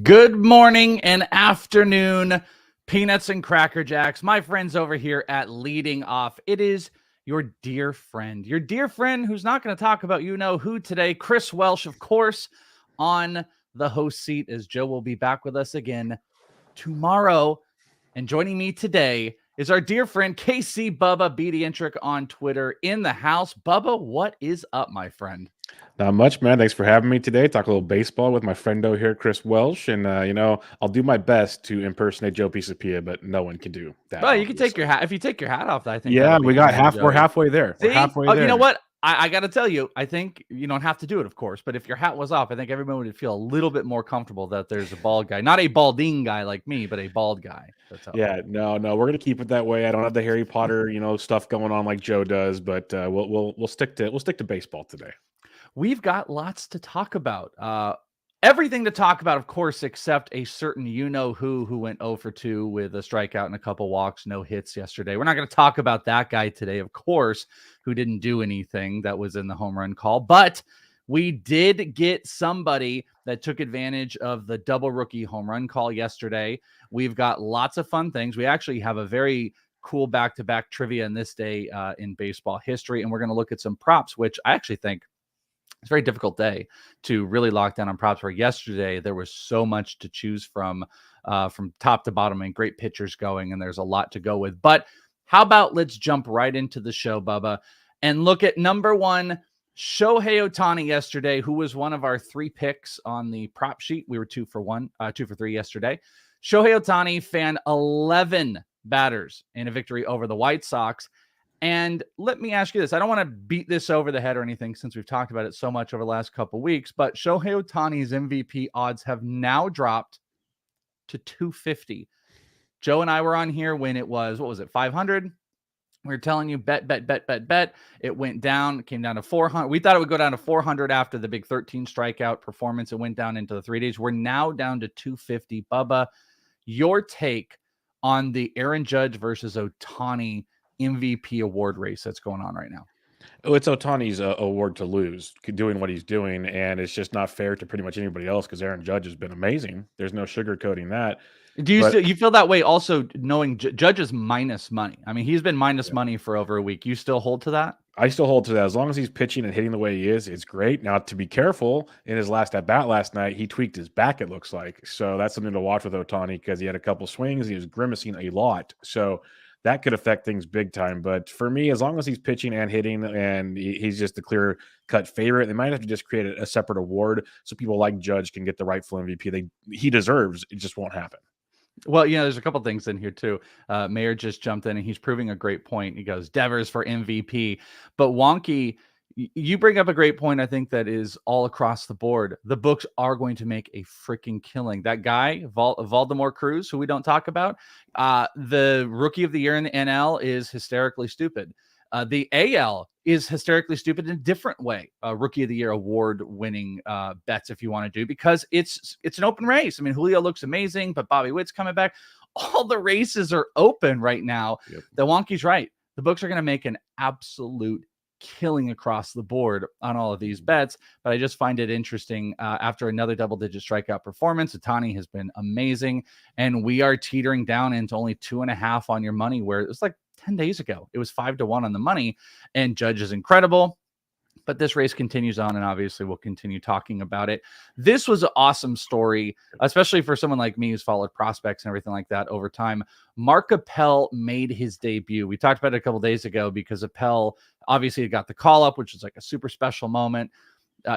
Good morning and afternoon, Peanuts and Cracker Jacks. My friends over here at Leading Off. It is your dear friend who's not going to talk about you-know-who today, Chris Welsh, of course, on the host seat, as Joe will be back with us again tomorrow. And joining me today is our dear friend, KC Bubba BDentric on Twitter in the house. Bubba, what is up, my friend? Not much, man. Thanks for having me today. Talk a little baseball with my friendo here, Chris Welsh. And, I'll do my best to impersonate Joe Pisapia, but no one can do that. Well, you can take your hat. If you take your hat off, I think. Yeah, we got we're halfway there. See? We're halfway there. You know what? I got to tell you, I think you don't have to do it, of course. But if your hat was off, I think everyone would feel a little bit more comfortable that there's a bald guy. Not a balding guy like me, but a bald guy. Yeah, no, we're going to keep it that way. I don't have the Harry Potter, stuff going on like Joe does, but we'll stick to baseball today. We've got lots to talk about. Everything to talk about, of course, except a certain you-know-who went 0 for 2 with a strikeout and a couple walks, no hits yesterday. We're not going to talk about that guy today, of course, who didn't do anything that was in the home run call. But we did get somebody that took advantage of the double rookie home run call yesterday. We've got lots of fun things. We actually have a very cool back-to-back trivia in this day in baseball history, and we're going to look at some props, which I actually think it's a very difficult day to really lock down on props, where yesterday there was so much to choose from top to bottom and great pitchers going, and there's a lot to go with. But how about let's jump right into the show, Bubba, and look at number one, Shohei Ohtani yesterday, who was one of our 3 picks on the prop sheet. We were 2 for 3 yesterday. Shohei Ohtani fan 11 batters in a victory over the White Sox. And let me ask you this. I don't want to beat this over the head or anything since we've talked about it so much over the last couple of weeks, but Shohei Ohtani's MVP odds have now dropped to 250. Joe and I were on here when it was, what was it, 500? We were telling you bet. It went down, came down to 400. We thought it would go down to 400 after the big 13 strikeout performance. It went down into the 3 days. We're now down to 250. Bubba, your take on the Aaron Judge versus Ohtani MVP award race that's going on right now? Oh, it's Otani's award to lose, doing what he's doing, and it's just not fair to pretty much anybody else because Aaron Judge has been amazing. There's no sugarcoating that. Do you But still you feel that way also knowing Judge is minus money? I mean, he's been minus money for over a week. You still hold to that? I still hold to that. As long as he's pitching and hitting the way he is, it's great. Now, to be careful, in his last at bat last night, he tweaked his back, it looks like. So that's something to watch with Ohtani because he had a couple swings. He was grimacing a lot. So that could affect things big time. But for me, as long as he's pitching and hitting and he's just the clear cut favorite, they might have to just create a separate award so people like Judge can get the rightful MVP he deserves. It just won't happen. Well, there's a couple things in here too. Mayor just jumped in and he's proving a great point. He goes, Devers for MVP. But Wonky, you bring up a great point. I think that is all across the board. The books are going to make a freaking killing. That guy, Valdemar Cruz, who we don't talk about, the rookie of the year in the NL is hysterically stupid. The AL is hysterically stupid in a different way. Rookie of the Year award winning bets, if you want to do, because it's an open race. I mean, Julio looks amazing, but Bobby Witt's coming back. All the races are open right now. Yep. The Wonky's right. The books are going to make an absolute killing across the board on all of these bets, but I just find it interesting. After another double-digit strikeout performance, Ohtani has been amazing, and we are teetering down into only 2.5 on your money, where it was like 10 days ago it was 5-1 on the money, and Judge is incredible. But this race continues on, and obviously we'll continue talking about it. This was an awesome story, especially for someone like me who's followed prospects and everything like that over time. Mark Appel made his debut. We talked about it a couple days ago because Appel obviously got the call up, which was like a super special moment.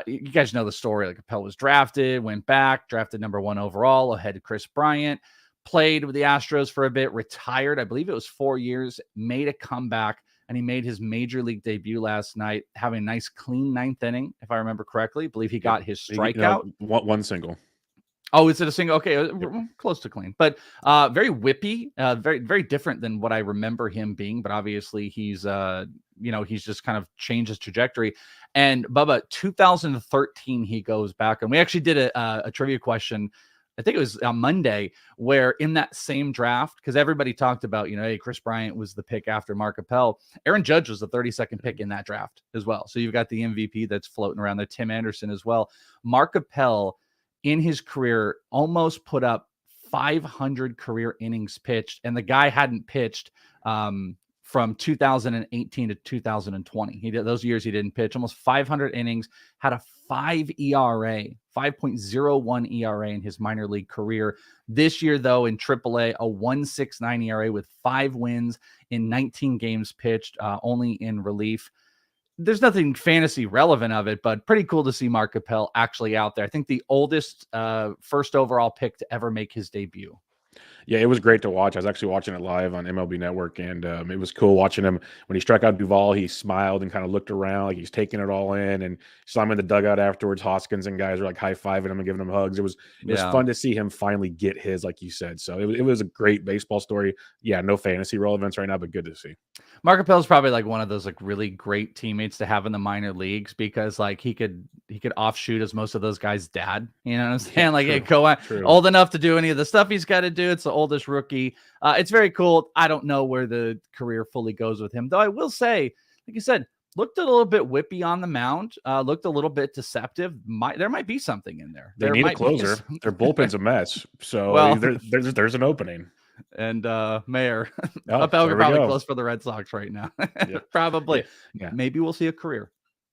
You guys know the story. Like, Appel was drafted, went back, drafted number 1 overall ahead of Chris Bryant, played with the Astros for a bit, retired. I believe it was 4 years, made a comeback, and he made his major league debut last night, having a nice clean 9th inning, if I remember correctly. I believe he got his strikeout. One single. Oh, is it a single? Okay, close to clean, but very whippy, very, very different than what I remember him being. But obviously he's, he's just kind of changed his trajectory. And Bubba, 2013, he goes back, and we actually did a trivia question. I think it was on Monday, where in that same draft, because everybody talked about, hey, Chris Bryant was the pick after Mark Appel. Aaron Judge was the 32nd pick in that draft as well. So you've got the MVP that's floating around there, Tim Anderson as well. Mark Appel in his career almost put up 500 career innings pitched, and the guy hadn't pitched from 2018 to 2020. He did those years he didn't pitch, almost 500 innings, had a 5.01 ERA in his minor league career. This year, though, in AAA, a 1.69 ERA with 5 wins in 19 games pitched, only in relief. There's nothing fantasy relevant of it, but pretty cool to see Mark Appel actually out there. I think the oldest first overall pick to ever make his debut. Yeah, it was great to watch. I was actually watching it live on MLB Network, and it was cool watching him. When he struck out Duvall, he smiled and kind of looked around like he's taking it all in, and saw him in the dugout afterwards. Hoskins and guys were like high-fiving him and giving him hugs. It was fun to see him finally get his, like you said. So it was a great baseball story. Yeah, no fantasy relevance right now, but good to see. Mark Appel is probably like one of those like really great teammates to have in the minor leagues, because like he could offshoot as most of those guys' dad. You know what I'm saying? Yeah, like, hey, go on, old enough to do any of the stuff he's got to do. It's the oldest rookie. It's very cool. I don't know where the career fully goes with him, though. I will say, like you said, looked a little bit whippy on the mound. Looked a little bit deceptive. There might be something in there. They need a closer. Their bullpen's a mess. So there's an opening. And Mayor, Appel could probably close for the Red Sox right now. Probably. Yeah. Maybe we'll see a career.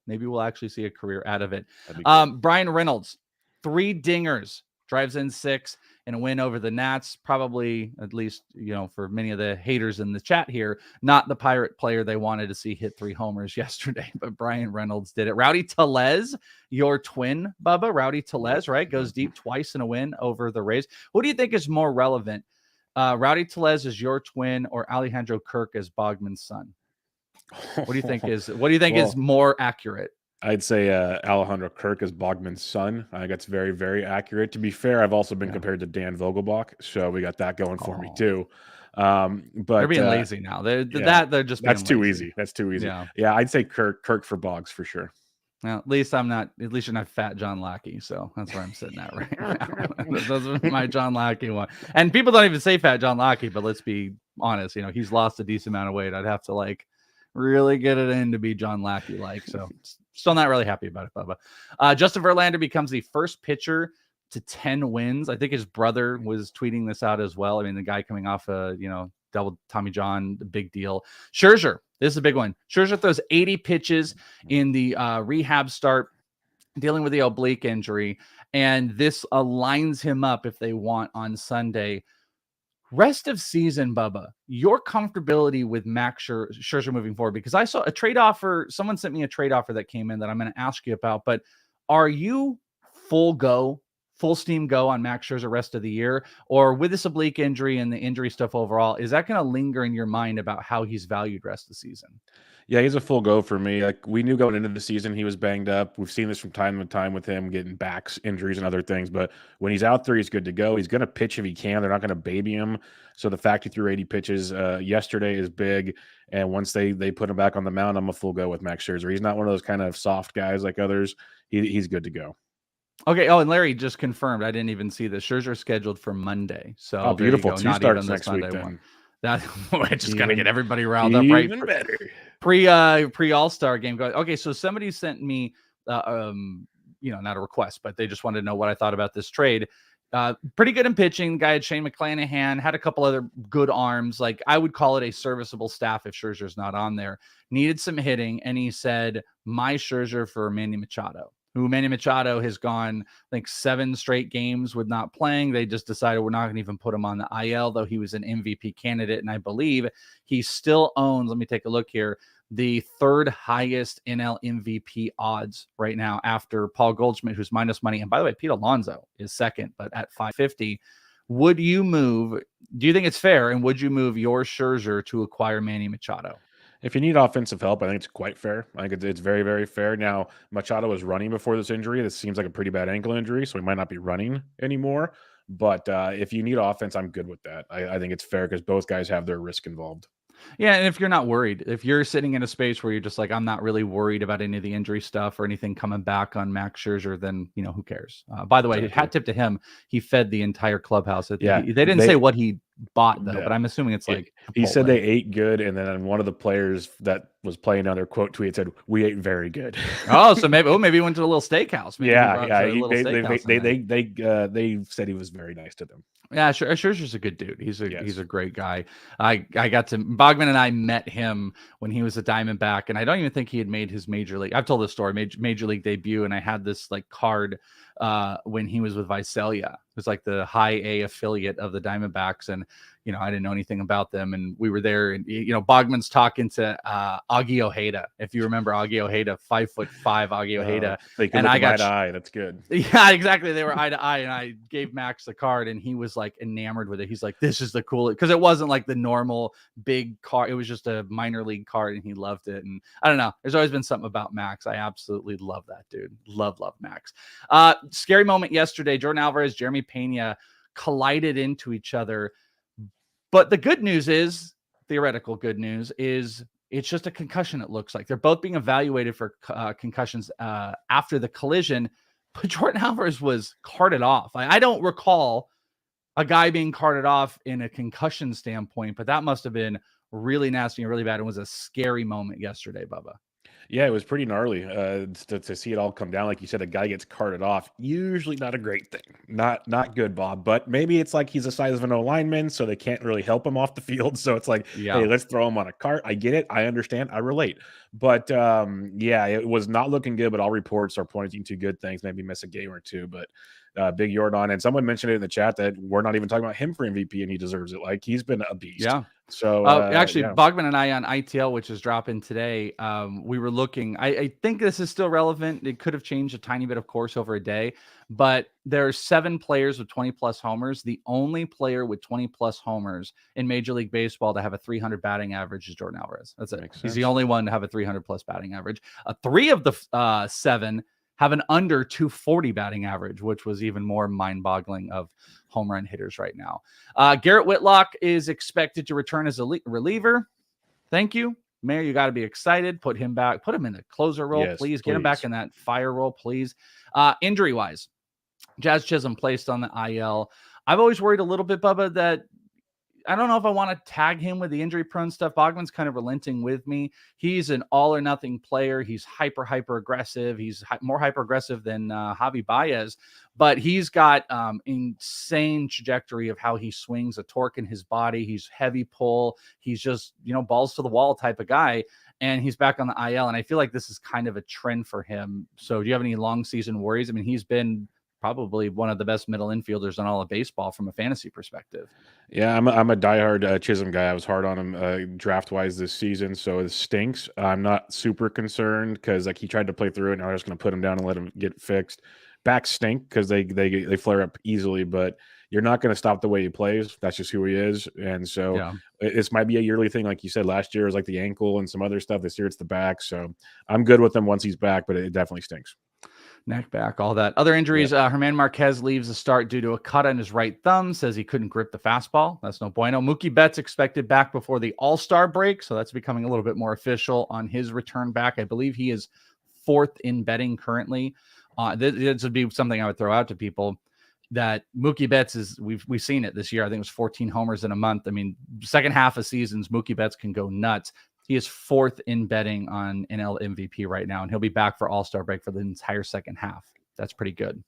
Maybe we'll actually see a career out of it. Cool. Brian Reynolds, 3 dingers, drives in 6 in a win over the Nats. Probably, at least, for many of the haters in the chat here, not the Pirate player they wanted to see hit 3 homers yesterday, but Brian Reynolds did it. Rowdy Tellez, your twin, Bubba, Rowdy Tellez, right? Goes deep twice in a win over the Rays. What do you think is more relevant? Rowdy Tellez is your twin, or Alejandro Kirk as Bogman's son? What do you think is more accurate? I'd say Alejandro Kirk is Bogman's son. I think that's very, very accurate. To be fair, I've also been compared to Dan Vogelbach, so we got that going for me too. But they're being lazy now. They're just being that's too lazy. easy. That's too easy. Yeah, I'd say Kirk for Boggs for sure. Well, at least you're not fat John Lackey, so that's where I'm sitting at right now. Those are my John Lackey one. And people don't even say fat John Lackey, but let's be honest, he's lost a decent amount of weight. I'd have to really get it in to be John Lackey so still not really happy about it, Bubba. Justin Verlander becomes the first pitcher to 10 wins. I think his brother was tweeting this out as well. I mean, the guy coming off double Tommy John, the big deal. Scherzer, this is a big one. Scherzer throws 80 pitches in the rehab start, dealing with the oblique injury, and this aligns him up if they want on Sunday. Rest of season, Bubba, your comfortability with Max Scherzer moving forward, because I saw a trade offer. Someone sent me a trade offer that came in that I'm going to ask you about, but are you full steam go on Max Scherzer rest of the year? Or with this oblique injury and the injury stuff overall, is that going to linger in your mind about how he's valued rest of the season? Yeah, he's a full go for me. We knew going into the season he was banged up. We've seen this from time to time with him getting backs injuries and other things. But when he's out there, he's good to go. He's going to pitch if he can. They're not going to baby him. So the fact he threw 80 pitches yesterday is big. And once they put him back on the mound, I'm a full go with Max Scherzer. He's not one of those kind of soft guys like others. He's good to go. Okay. Oh, and Larry just confirmed. I didn't even see this. Scherzer scheduled for Monday. So beautiful. 2 starts next week then. We're just gonna get everybody riled up, right? Even better. Pre All-Star game going. Okay, so somebody sent me not a request, but they just wanted to know what I thought about this trade. Pretty good in pitching. The guy had Shane McClanahan, had a couple other good arms. I would call it a serviceable staff if Scherzer's not on there. Needed some hitting, and he said, my Scherzer for Manny Machado. Who Manny Machado has gone, I think, 7 straight games with not playing. They just decided we're not going to even put him on the IL, though he was an MVP candidate. And I believe he still owns, let me take a look here, the 3rd highest NL MVP odds right now after Paul Goldschmidt, who's minus money. And by the way, Pete Alonso is second, but at 550. Do you think it's fair? And would you move your Scherzer to acquire Manny Machado? If you need offensive help, I think it's quite fair. I think it's very, very fair. Now, Machado was running before this injury. This seems like a pretty bad ankle injury, so he might not be running anymore. But if you need offense, I'm good with that. I think it's fair because both guys have their risk involved. Yeah, and if you're not worried, if you're sitting in a space where you're just like, I'm not really worried about any of the injury stuff or anything coming back on Max Scherzer, then, who cares? By the way, hat tip to him. He fed the entire clubhouse. They didn't say what he bought, though, but I'm assuming it's he said they ate good, and then one of the players that was playing on their quote tweet said, "We ate very good." So maybe he went to a little steakhouse. They said he was very nice to them. Yeah, Scherzer's a good dude. He's a great guy. Bogman and I met him when he was a Diamondback, and I don't even think he had made his major league. I've told this story, major league debut, and I had this card when he was with Visalia. It was the high A affiliate of the Diamondbacks, and I didn't know anything about them, and we were there, and Bogman's talking to Augie Ojeda. If you remember Augie Ojeda, 5'5" Augie Ojeda, and I got eye to eye. That's good. Yeah, exactly. They were eye to eye, and I gave Max the card, and he was enamored with it. He's like, "This is the coolest," because it wasn't the normal big card. It was just a minor league card, and he loved it. And I don't know. There's always been something about Max. I absolutely love that dude. Love Max. Scary moment yesterday. Jordan Alvarez, Jeremy Pena collided into each other. But the good news is, theoretical good news is, it's just a concussion. It looks like they're both being evaluated for concussions after the collision. But Jordan Alvarez was carted off. I don't recall a guy being carted off in a concussion standpoint, but that must have been really nasty and really bad. It was a scary moment yesterday, Bubba. Yeah, it was pretty gnarly to see it all come down. Like you said, a guy gets carted off. Usually not a great thing. Not good, Bob. But maybe it's he's the size of an O-lineman, so they can't really help him off the field. So it's hey, let's throw him on a cart. I get it. I understand. I relate. But it was not looking good, but all reports are pointing to good things. Maybe miss a game or two, but big Jordan. And someone mentioned it in the chat that we're not even talking about him for MVP, and he deserves it. He's been a beast. Yeah. So Actually, yeah. Bogman and I on ITL, which is dropping today, we were looking. I think this is still relevant. It could have changed a tiny bit, of course, over a day, but there's 7 players with 20 plus homers. The only player with 20 plus homers in Major League Baseball to have a 300 batting average is Jordan Alvarez. That's it. Makes He's the sense. only one to have a 300 plus batting average. 3 of the 7 have an under 240 batting average, which was even more mind-boggling of home run hitters right now. Garrett Whitlock is expected to return as a reliever. Thank you, Mayor. You got to be excited. Put him back. Put him in the closer role, Yes, please. Get him back in that fire role, please. Injury-wise, Jazz Chisholm placed on the IL. I've always worried a little bit, Bubba, that I don't know if I want to tag him with the injury-prone stuff. Bogman's kind of relenting with me. He's an all-or-nothing player. He's hyper aggressive. He's more hyper aggressive than Javi Baez, but he's got insane trajectory of how he swings, a torque in his body. He's heavy pull. He's just, balls to the wall type of guy, and he's back on the IL, and I feel like this is kind of a trend for him. So do you have any long season worries? I mean, he's been probably one of the best middle infielders in all of baseball from a fantasy perspective. Yeah, I'm a diehard Chisholm guy. I was hard on him draft wise this season, so it stinks. I'm not super concerned because he tried to play through it, and I was just going to put him down and let him get fixed. Backs stink because they flare up easily, but you're not going to stop the way he plays. That's just who he is, and so this might be a yearly thing, like you said. Last year was like the ankle and some other stuff. This year it's the back, so I'm good with him once he's back, but it definitely stinks. Neck, back, all that. Other injuries, Herman Marquez leaves the start due to a cut on his right thumb, says he couldn't grip the fastball. That's no bueno. Mookie Betts expected back before the All-Star break, so that's becoming a little bit more official on his return back. I believe he is 4th in betting currently. This would be something I would throw out to people, that Mookie Betts is, we've seen it this year. I think it was 14 homers in a month. I mean, second half of seasons, Mookie Betts can go nuts. He is 4th in betting on NL MVP right now, and he'll be back for All-Star break for the entire second half. That's pretty good.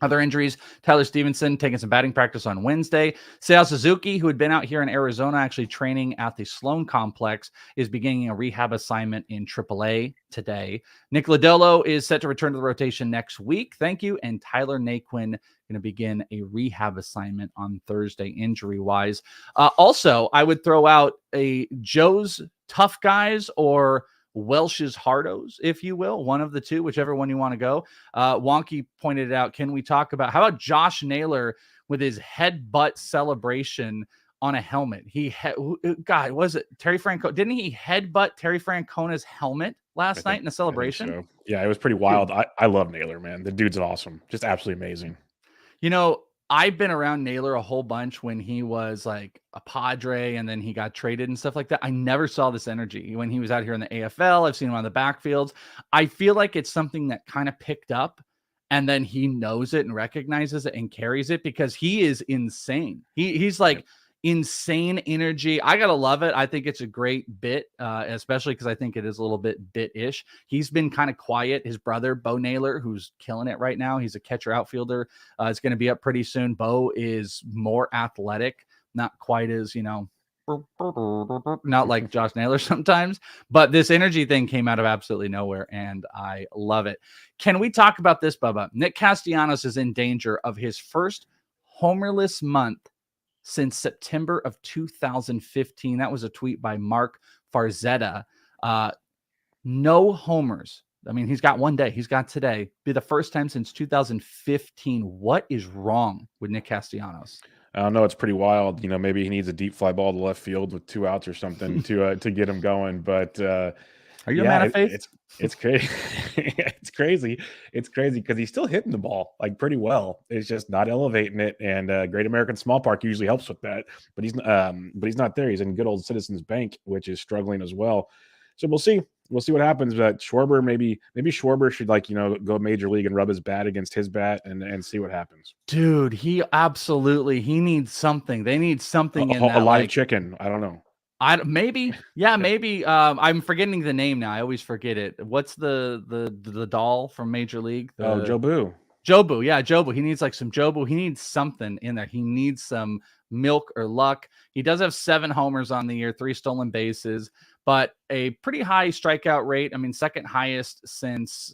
Other injuries, Tyler Stevenson taking some batting practice on Wednesday. Seiya Suzuki, who had been out here in Arizona actually training at the Sloan Complex, is beginning a rehab assignment in AAA today. Nick Lodolo is set to return to the rotation next week. Thank you. And Tyler Naquin going to begin a rehab assignment on Thursday injury-wise. Also, I would throw out a Joe's Tough Guys or Welsh's Hardos, if you will, one of the two, whichever one you want to go. Wonky pointed out, can we talk about, how about Josh Naylor with his headbutt celebration on a helmet? God, was it Terry Francona? Didn't he headbutt Terry Francona's helmet last night in a celebration? So. Yeah, it was pretty wild. I love Naylor, man. The dude's awesome. Just absolutely amazing. I've been around Naylor a whole bunch when he was like a Padre and then he got traded and stuff like that. I never saw this energy when he was out here in the AFL. I've seen him on the backfields. I feel like it's something that kind of picked up, and then he knows it and recognizes it and carries it because he is insane. He's like insane energy. I gotta love it. I think it's a great bit, especially because I think it is a little bit-ish. He's been kind of quiet. His brother, Bo Naylor, who's killing it right now, he's a catcher outfielder, is going to be up pretty soon. Bo is more athletic, not quite as, not like Josh Naylor sometimes, but this energy thing came out of absolutely nowhere, and I love it. Can we talk about this, Bubba? Nick Castellanos is in danger of his first homerless month since September of 2015. That was a tweet by Mark Farzetta. No homers. I mean, he's got one day. He's got today. Be the first time since 2015. What is wrong with Nick Castellanos? I don't know. It's pretty wild. Maybe he needs a deep fly ball to left field with 2 outs or something to get him going. But are you a man of faith? It's crazy. It's crazy. It's crazy because he's still hitting the ball pretty well. It's just not elevating it. And Great American Small Park usually helps with that. But he's not there. He's in good old Citizens Bank, which is struggling as well. So we'll see. We'll see what happens. But Schwarber, maybe Schwarber should go major league and rub his bat against his bat and see what happens. Dude, he needs something. They need something in that. A live chicken. I don't know. Maybe. I'm forgetting the name now. I always forget it. What's the doll from Major League? Jobu. Jobu. Yeah, Jobu. He needs some Jobu. He needs something in there. He needs some milk or luck. He does have 7 homers on the year, 3 stolen bases, but a pretty high strikeout rate. I mean, second highest since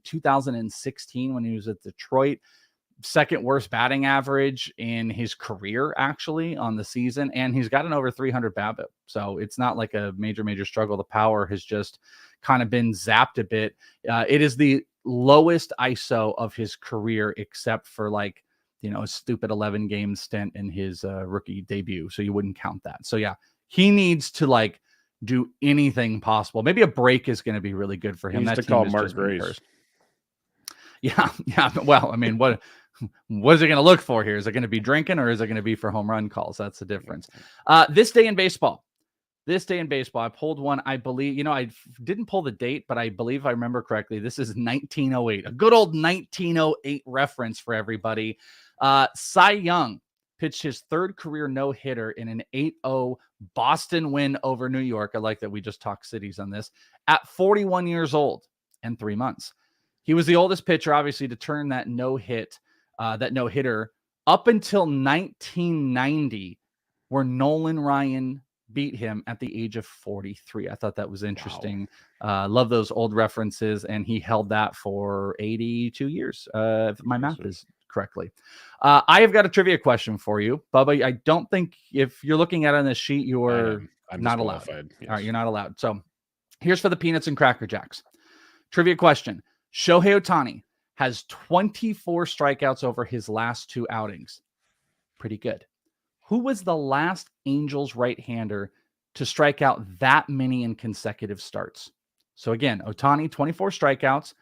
2016 when he was at Detroit. second worst batting average in his career, actually, on the season. And he's got an over 300 BABIP. So it's not like a major struggle. The power has just kind of been zapped a bit. It is the lowest ISO of his career, except for like, a stupid 11 game stint in his rookie debut. So you wouldn't count that. So yeah, he needs to like do anything possible. Maybe a break is going to be really good for him. He needs that to team call is Mark just been Grace. cursed. Yeah. Well, I mean, what is it going to look for here? Is it going to be drinking or is it going to be for home run calls? That's the difference. This day in baseball, I pulled one. I believe, I didn't pull the date, but I believe I remember correctly. This is 1908, a good old 1908 reference for everybody. Cy Young pitched his third career no-hitter in an 8-0 Boston win over New York. I like that we just talked cities on this. At 41 years old and 3 months. He was the oldest pitcher, obviously, to turn that no-hitter up until 1990, where Nolan Ryan beat him at the age of 43. I thought that was interesting. Wow. Love those old references, and he held that for 82 years, if my math is correctly. I have got a trivia question for you, Bubba. I don't think if you're looking at it on this sheet, you're not allowed. Yes. All right, you're not allowed. So here's for the Peanuts and Cracker Jacks. Trivia question. Shohei Ohtani has 24 strikeouts over his last 2 outings. Pretty good. Who was the last Angels right-hander to strike out that many in consecutive starts? So again, Ohtani, 24 strikeouts,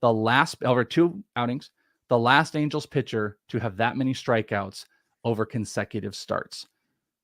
the last over 2 outings, the last Angels pitcher to have that many strikeouts over consecutive starts.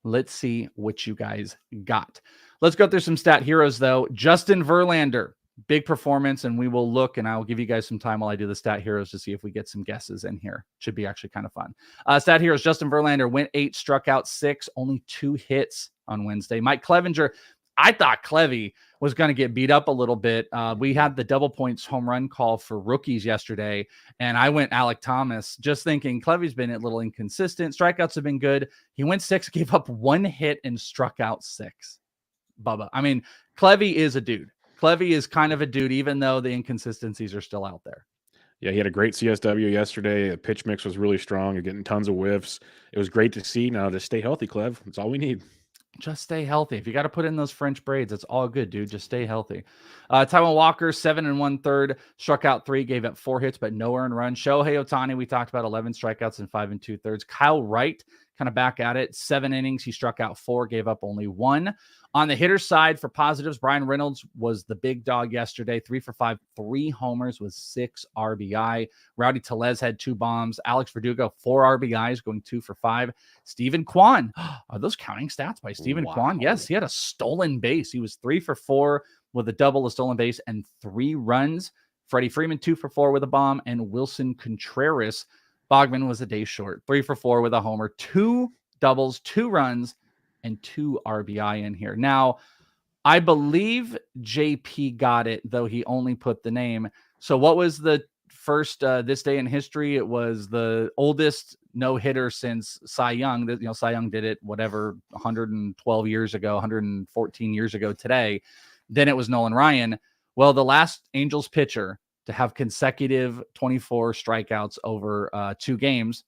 Let's see what you guys got. Let's go through some stat heroes, though. Justin Verlander, big performance, and we will look, and I'll give you guys some time while I do the stat heroes to see if we get some guesses in here. Should be actually kind of fun. Stat heroes, Justin Verlander went 8, struck out 6, only 2 hits on Wednesday. Mike Clevinger, I thought Clevy was going to get beat up a little bit. We had the double points home run call for rookies yesterday, and I went Alec Thomas, just thinking Clevy's been a little inconsistent. Strikeouts have been good. He went 6, gave up 1 hit, and struck out 6. Bubba. I mean, Clevy is a dude. Clevy is kind of a dude, even though the inconsistencies are still out there. Yeah, he had a great CSW yesterday. The pitch mix was really strong. You're getting tons of whiffs. It was great to see. Now just stay healthy, Clev. That's all we need. Just stay healthy. If you got to put in those French braids, it's all good, dude. Just stay healthy. Taijuan Walker, 7 1/3, struck out 3, gave up 4 hits, but no earned run. Shohei Ohtani, we talked about 11 strikeouts and 5 2/3. Kyle Wright, kind of back at it. 7 innings. He struck out 4, gave up only 1. On the hitter side for positives, Brian Reynolds was the big dog yesterday. 3 for 5, 3 homers with 6 RBI. Rowdy Tellez had 2 bombs. Alex Verdugo, 4 RBIs, going 2 for 5. Stephen Kwan. Are those counting stats by Stephen Kwan? Yes, he had a stolen base. He was 3 for 4 with a double, a stolen base, and 3 runs. Freddie Freeman, 2 for 4 with a bomb. And Wilson Contreras, Bogman was a day short. 3 for 4 with a homer, 2 doubles, 2 runs, and 2 RBI in here. Now, I believe JP got it, though he only put the name. So what was the first this day in history? It was the oldest no-hitter since Cy Young. Cy Young did it, 112 years ago, 114 years ago today. Then it was Nolan Ryan. Well, the last Angels pitcher to have consecutive 24 strikeouts over 2 games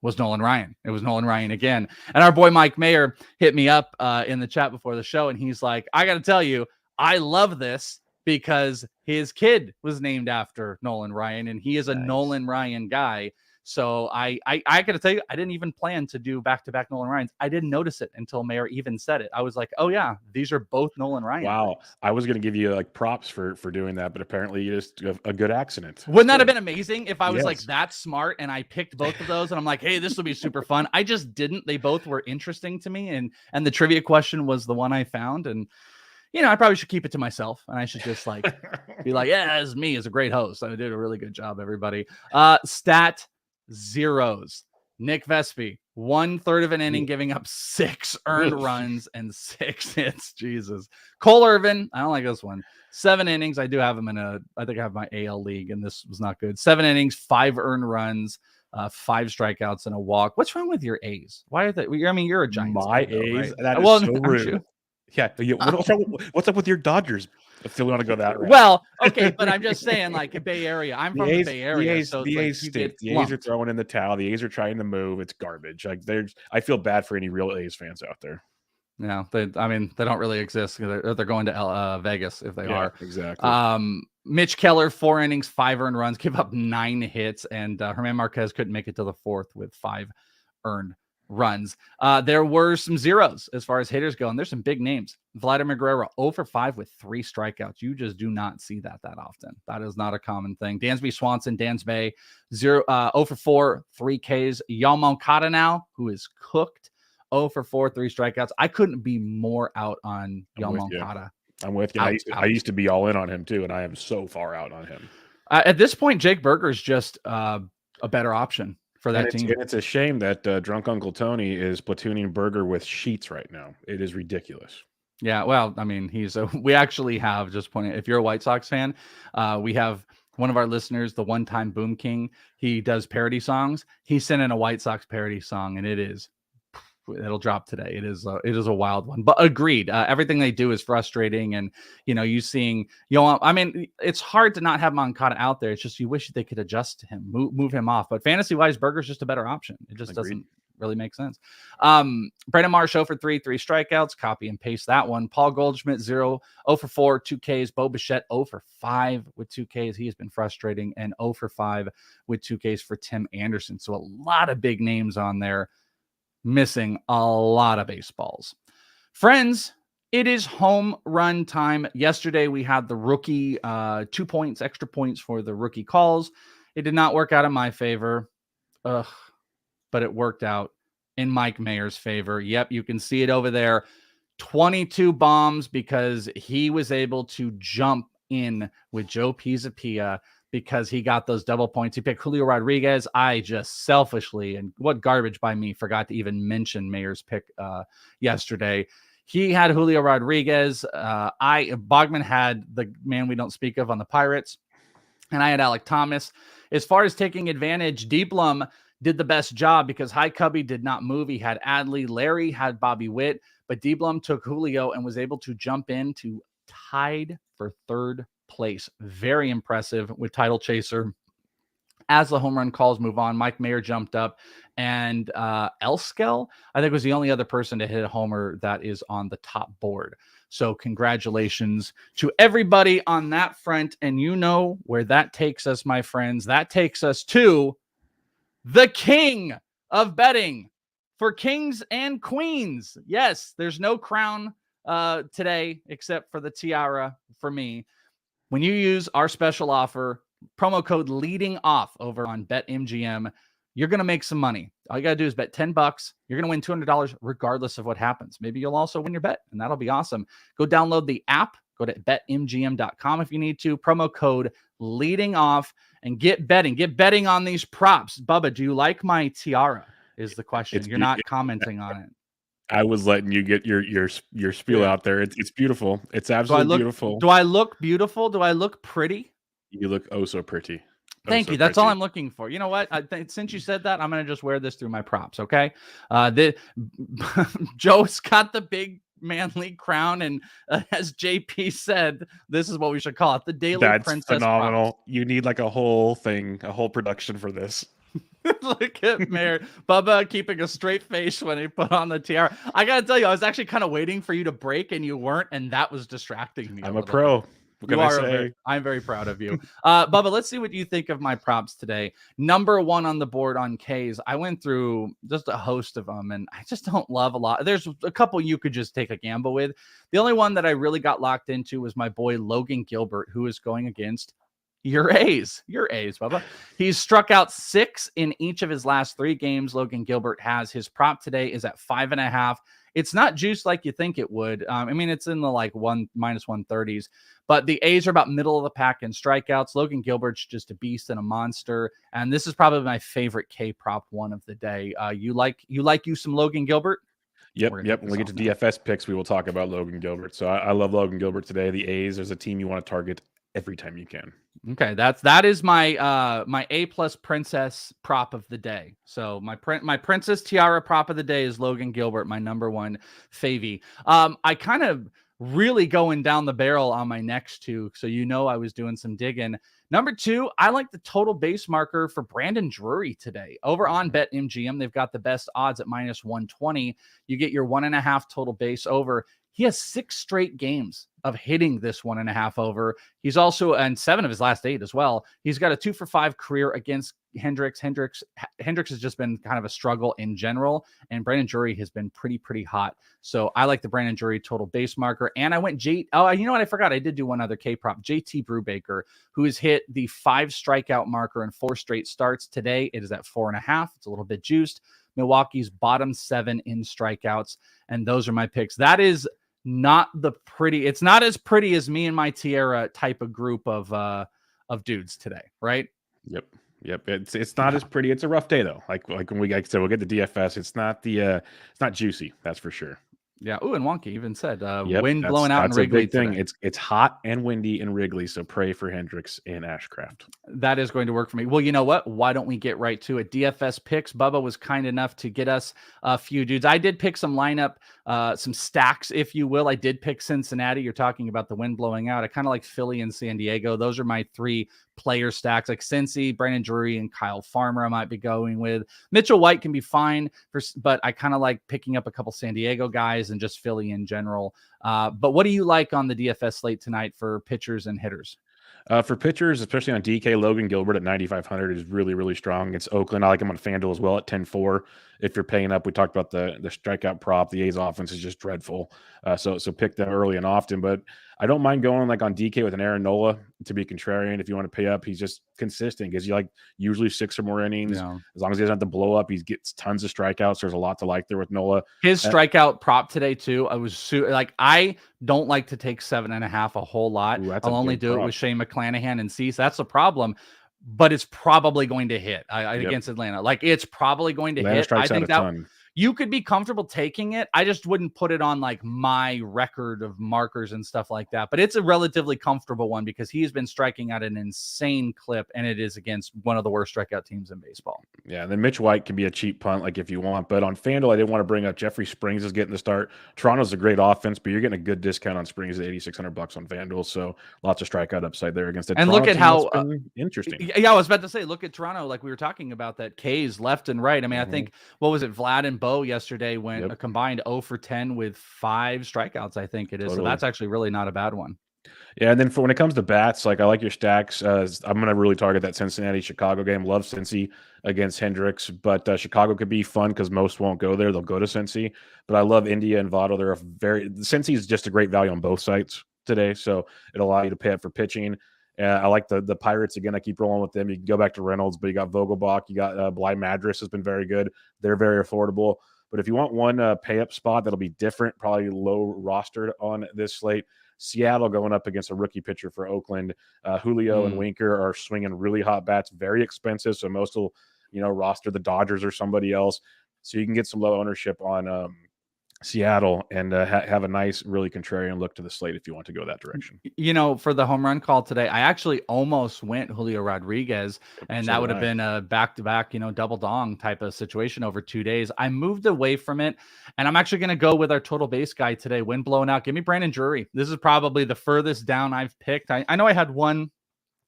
was Nolan Ryan. It was Nolan Ryan again. And our boy Mike Mayer hit me up in the chat before the show, and he's like, I got to tell you, I love this because his kid was named after Nolan Ryan, and he is a Nolan Ryan guy. So I got to tell you, I didn't even plan to do back-to-back Nolan Ryans. I didn't notice it until Mayer even said it. I was like, oh yeah, these are both Nolan Ryan. Wow. Things. I was going to give you like props for doing that, but apparently you just a good accident. Wouldn't that have been amazing if I was like that smart and I picked both of those and I'm like, hey, this will be super fun. I just didn't. They both were interesting to me. And the trivia question was the one I found. And I probably should keep it to myself, and I should just like be like, yeah, it's me as a great host. I did a really good job, everybody. Stat zeros. Nick Vespi, 1/3 of an inning, giving up 6 earned runs and 6 hits. Jesus. Cole Irvin, I don't like this one. 7 innings. I do have him I think I have my AL league, and this was not good. 7 innings, 5 earned runs, 5 strikeouts and a walk. What's wrong with your A's? Why are they? I mean, you're a Giants. My fan, A's. though, right? That is so rude. Yeah. What's up with your Dodgers? I still want to go that route. Well, okay, but I'm just saying, like, Bay Area. I'm The from the A's, Bay Area, so it's the like A's you stink. get The A's are lumped. throwing in the towel. The A's are trying to move. It's garbage. Like I feel bad for any real A's fans out there. No, they don't really exist. They're going to Vegas if they are. Exactly. Mitch Keller, 4 innings, 5 earned runs, give up 9 hits, and Herman Marquez couldn't make it to the 4th with 5 earned runs. There were some zeros as far as hitters go, and there's some big names. Vladimir Guerrero, 0 for 5 with 3 strikeouts. You just do not see that often. That is not a common thing. Dansby Swanson, Dansby, 0 for 4, 3 Ks. Yal Moncada now, who is cooked, 0 for 4, 3 strikeouts. I couldn't be more out on Yal Moncada. I'm with you. I used to be all in on him too, and I am so far out on him. At this point, Jake Berger is just a better option for that team. And it's a shame that drunk Uncle Tony is platooning Berger with Sheets right now. It is ridiculous. Yeah, well, I mean, we actually have, just pointing, if you're a White Sox fan, we have one of our listeners, the one-time Boom King. He does parody songs. He sent in a White Sox parody song, and it'll drop today. It is a wild one, but agreed. Everything they do is frustrating. And, you seeing, I mean, it's hard to not have Moncada out there. It's just, you wish they could adjust to him, move him off, but fantasy wise, Berger's just a better option. It just doesn't really make sense. Brandon Marsh, 0 for 3, 3 strikeouts, copy and paste that one. Paul Goldschmidt, 0 for 4, 2 Ks. Bo Bichette, 0 for 5 with 2 Ks. He has been frustrating, and 0 for 5 with 2 Ks for Tim Anderson. So a lot of big names on there, missing a lot of baseballs. Friends, it is home run time. Yesterday, we had the rookie 2 points, extra points for the rookie calls. It did not work out in my favor, but it worked out in Mike Mayer's favor. Yep, you can see it over there. 22 bombs because he was able to jump in with Joe Pisapia because he got those double points. He picked Julio Rodriguez. I just selfishly, and what garbage by me, forgot to even mention Mayer's pick yesterday. He had Julio Rodriguez. Bogman had the man we don't speak of on the Pirates, and I had Alec Thomas. As far as taking advantage, Deeblum did the best job because High Cubby did not move. He had Adley. Larry had Bobby Witt, but Deeblum took Julio and was able to jump in to tied for 3rd place. Very impressive with Title Chaser. As the home run calls move on, Mike Mayer jumped up, and Elskell, I think, was the only other person to hit a homer that is on the top board. So congratulations to everybody on that front. And you know where that takes us, my friends. That takes us to the king of betting for kings and queens. Yes, there's no crown today except for the tiara for me. When you use our special offer, promo code leading off over on BetMGM, you're going to make some money. All you got to do is bet $10. You're going to win $200 regardless of what happens. Maybe you'll also win your bet, and that'll be awesome. Go download the app. Go to betmgm.com if you need to. Promo code leading off and get betting. Get betting on these props. Bubba, do you like my tiara? Is the question. You're not commenting on it. I was letting you get your spiel out there. It's beautiful. It's absolutely beautiful. Do I look beautiful? Do I look pretty? You look oh so pretty. Thank you. That's all I'm looking for. You know what? Since you said that, I'm going to just wear this through my props. Okay. Joe's got the big manly crown, and as JP said, this is what we should call it: the Daily Princess. That's phenomenal. Props. You need like a whole thing, a whole production for this. Look at Mayor Bubba keeping a straight face when he put on the tiara. I gotta tell you, I was actually kind of waiting for you to break, and you weren't, and that was distracting me. I'm a pro. What can I say? I'm very proud of you. Bubba, let's see what you think of my props today. Number 1 on the board on K's. I went through just a host of them, and I just don't love a lot. There's a couple you could just take a gamble with. The only one that I really got locked into was my boy Logan Gilbert, who is going against your A's, Bubba. He's struck out 6 in each of his last 3 games. Logan Gilbert has. His prop today is at 5.5. It's not juiced like you think it would. I mean, it's in the like -130s, but the A's are about middle of the pack in strikeouts. Logan Gilbert's just a beast and a monster. And this is probably my favorite K prop one of the day. You like some Logan Gilbert? Yep. When we get to DFS picks, we will talk about Logan Gilbert. So I love Logan Gilbert today. The A's, there's a team you want to target every time you can. Okay, that is my my A+ princess prop of the day. So my princess tiara prop of the day is Logan Gilbert, my number 1 favy. I kind of really going down the barrel on my next two. So I was doing some digging. Number 2, I like the total base marker for Brandon Drury today. Over on BetMGM, they've got the best odds at minus 120. You get your 1.5 total base over. He has 6 straight games of hitting this 1.5 over. He's also, and 7 of his last 8 as well. He's got a 2 for 5 career against Hendricks. Hendricks has just been kind of a struggle in general, and Brandon Drury has been pretty hot. So I like the Brandon Drury total base marker. And I went you know what? I forgot. I did do one other K prop. JT Brubaker, who has hit the 5 strikeout marker in 4 straight starts. Today it is at 4.5. It's a little bit juiced. Milwaukee's bottom 7 in strikeouts, and those are my picks. That is not it's not as pretty as me and my Tierra type of group of dudes today, right? Yep. It's not as pretty. It's a rough day though. Like when we said we'll get the DFS. It's not juicy. That's for sure. Yeah. Ooh, and Wonky even said wind blowing out in Wrigley. That's a big thing. It's hot and windy in Wrigley, so pray for Hendricks and Ashcraft. That is going to work for me. Well, you know what? Why don't we get right to it? DFS picks. Bubba was kind enough to get us a few dudes. I did pick some lineup, some stacks, if you will. I did pick Cincinnati. You're talking about the wind blowing out. I kind of like Philly and San Diego. Those are my 3 player stacks, like Cincy, Brandon Drury, and Kyle Farmer. I might be going with Mitchell White can be fine, but I kind of like picking up a couple San Diego guys and just Philly in general. But what do you like on the DFS slate tonight for pitchers and hitters? For pitchers, especially on DK, Logan Gilbert at 9,500 is really strong. It's Oakland. I like him on FanDuel as well at 10-4. If you're paying up, we talked about the strikeout prop. The A's offense is just dreadful. So pick them early and often. But I don't mind going like on DK with an Aaron Nola to be contrarian. If you want to pay up, he's just consistent. Gives you like usually 6 or more innings. Yeah. As long as he doesn't have to blow up, he gets tons of strikeouts. There's a lot to like there with Nola. His strikeout prop today too. I don't like to take 7.5 a whole lot. Ooh, I'll only do it with Shane McClanahan and Cease. That's the problem. But it's probably going to hit against Atlanta. Like it's probably going to hit. I think that you could be comfortable taking it. I just wouldn't put it on like my record of markers and stuff like that. But it's a relatively comfortable one because he's been striking at an insane clip, and it is against one of the worst strikeout teams in baseball. Yeah, and then Mitch White can be a cheap punt, like if you want. But on FanDuel, I didn't want to bring up Jeffrey Springs is getting the start. Toronto's a great offense, but you're getting a good discount on Springs at $8,600 on FanDuel. So lots of strikeout upside there against it. And Toronto look at how interesting. Yeah, I was about to say, look at Toronto, like we were talking about that K's left and right. I mean, I think what was it, Vlad and Bo yesterday went a combined 0 for 10 with 5 strikeouts, I think it is. Totally. So that's actually really not a bad one. Yeah, and then when it comes to bats, like I like your stacks. I'm going to really target that Cincinnati-Chicago game. Love Cincy against Hendricks, but Chicago could be fun because most won't go there. They'll go to Cincy. But I love India and Votto. Cincy is just a great value on both sites today, so it'll allow you to pay up for pitching. I like the Pirates again. I keep rolling with them. You can go back to Reynolds, but you got Vogelbach. You got Bly Madras has been very good. They're very affordable. But if you want one pay up spot that'll be different, probably low rostered on this slate, Seattle going up against a rookie pitcher for Oakland. Julio and Winker are swinging really hot bats, very expensive. So most will, roster the Dodgers or somebody else. So you can get some low ownership on Seattle and have a nice, really contrarian look to the slate if you want to go that direction. For the home run call today, I actually almost went Julio Rodriguez, and that would have been a back-to-back, double dong type of situation over 2 days. I moved away from it, and I'm actually going to go with our total base guy today. Wind blowing out. Give me Brandon Drury. This is probably the furthest down I've picked. I know I had one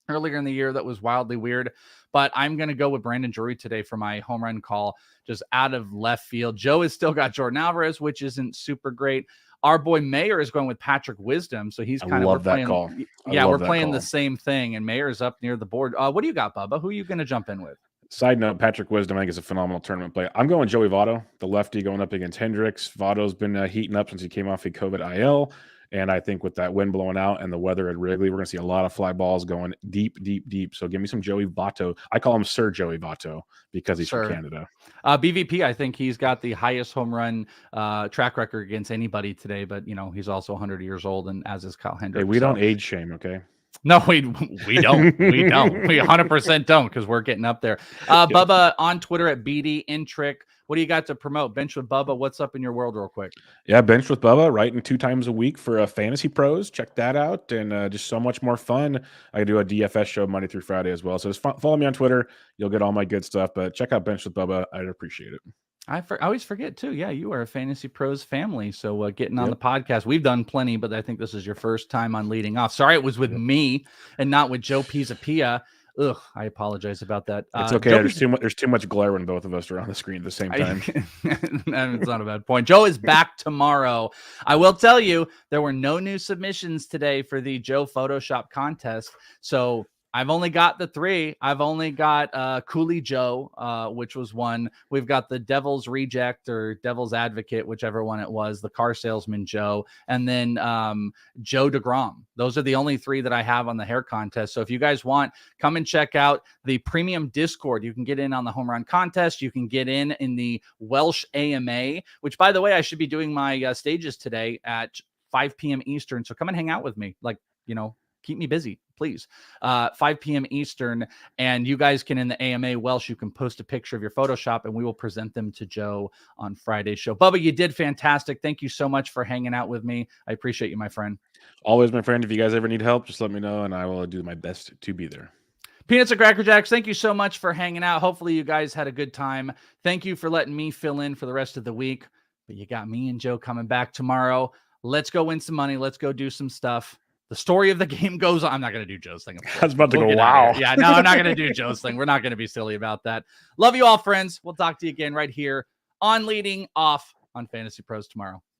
earlier in the year that was wildly weird, but I'm going to go with Brandon Drury today for my home run call, just out of left field. Joe has still got Jordan Alvarez, which isn't super great. Our boy Mayer is going with Patrick Wisdom, so he's kind of love that call. Yeah, we're playing the same thing, and Mayer's up near the board. What do you got, Bubba? Who are you going to jump in with? Side note, Patrick Wisdom, I think, is a phenomenal tournament play. I'm going Joey Votto, the lefty, going up against Hendricks. Votto's been heating up since he came off a COVID IL. And I think with that wind blowing out and the weather at Wrigley, we're going to see a lot of fly balls going deep. So give me some Joey Votto. I call him Sir Joey Votto because he's from Canada. BVP, I think he's got the highest home run track record against anybody today. But, he's also 100 years old, and as is Kyle Hendricks. Hey, we don't age shame, okay? No, we don't. We don't. We 100% don't, because we're getting up there. Bubba on Twitter at BDintric. What do you got to promote? Bench with Bubba. What's up in your world real quick? Yeah, Bench with Bubba, writing 2 times a week for FantasyPros. Check that out. And just so much more fun. I do a DFS show Monday through Friday as well. So just follow me on Twitter. You'll get all my good stuff. But check out Bench with Bubba. I'd appreciate it. I always forget too. Yeah, you are a Fantasy Pros family. So getting on Yep. the podcast, we've done plenty, but I think this is your first time on leading off. Sorry, it was with Yep. me and not with Joe Pisapia. Ugh, I apologize about that. It's okay. There's too much glare when both of us are on the screen at the same time. It's not a bad point. Joe is back tomorrow. I will tell you, there were no new submissions today for the Joe Photoshop contest. So I've only got the 3. I've only got Cooley Joe, which was one. We've got the Devil's Reject or Devil's Advocate, whichever one it was, the Car Salesman Joe, and then Joe DeGrom. Those are the only 3 that I have on the hair contest. So if you guys want, come and check out the premium Discord. You can get in on the home run contest. You can get in the Welsh AMA, which, by the way, I should be doing my stages today at 5 p.m. Eastern. So come and hang out with me. Keep me busy, please. 5 p.m. Eastern. And you guys can, in the AMA Welsh, you can post a picture of your Photoshop and we will present them to Joe on Friday's show. Bubba, you did fantastic. Thank you so much for hanging out with me. I appreciate you, my friend. Always, my friend. If you guys ever need help, just let me know and I will do my best to be there. Peanuts and Cracker Jacks, thank you so much for hanging out. Hopefully you guys had a good time. Thank you for letting me fill in for the rest of the week. But you got me and Joe coming back tomorrow. Let's go win some money. Let's go do some stuff. The story of the game goes on. I'm not going to do Joe's thing. I was about to go, wow. Yeah, no, I'm not going to do Joe's thing. We're not going to be silly about that. Love you all, friends. We'll talk to you again right here on Leading Off on Fantasy Pros tomorrow.